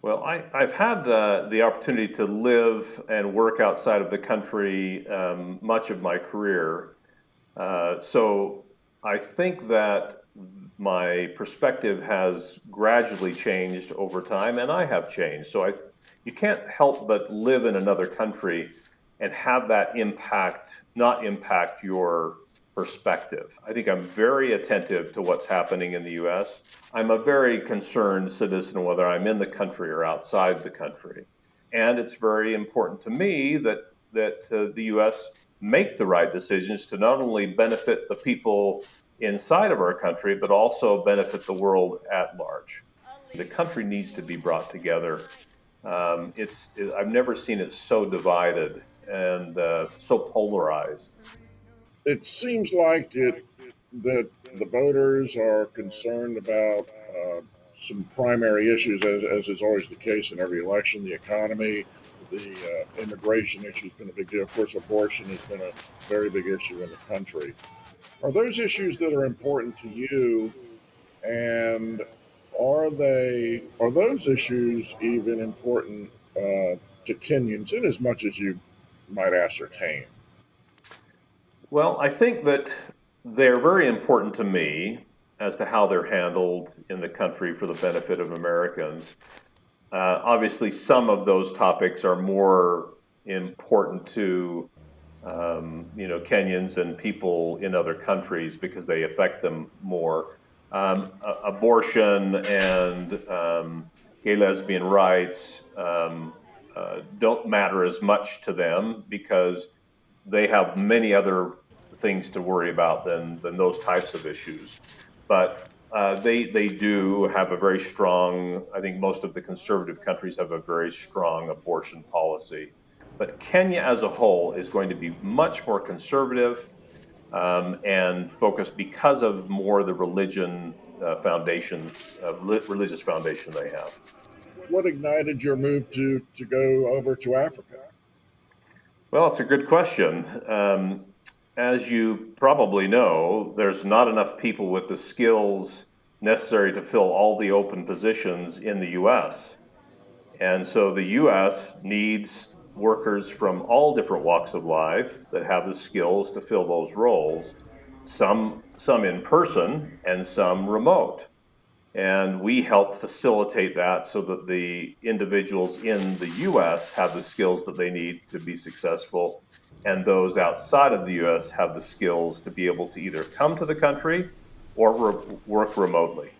Well, I've had the opportunity to live and work outside of the country much of my career. So I think that my perspective has gradually changed over time, and I have changed. You can't help but live in another country and have that not impact your perspective. I think I'm very attentive to what's happening in the US. I'm a very concerned citizen, whether I'm in the country or outside the country. And it's very important to me that the US make the right decisions to not only benefit the people inside of our country, but also benefit the world at large. The country needs to be brought together. I've never seen it so divided and so polarized. It seems like that the voters are concerned about some primary issues, as is always the case in every election: the economy, the immigration issue has been a big deal. Of course, abortion has been a very big issue in the country. Are those issues that are important to you, and are those issues even important to Kenyans in as much as you might ascertain? Well, I think that they're very important to me as to how they're handled in the country for the benefit of Americans. Obviously, some of those topics are more important to Kenyans and people in other countries because they affect them more. Abortion and gay lesbian rights don't matter as much to them because they have many other things to worry about than those types of issues. But they do have a very strong, I think most of the conservative countries have a very strong abortion policy. But Kenya as a whole is going to be much more conservative and focused because of more the religious foundation they have. What ignited your move to go over to Africa? Well, it's a good question. As you probably know, there's not enough people with the skills necessary to fill all the open positions in the US. And so the US needs workers from all different walks of life that have the skills to fill those roles, some in person and some remote. And we help facilitate that so that the individuals in the US have the skills that they need to be successful, and those outside of the US have the skills to be able to either come to the country or work remotely.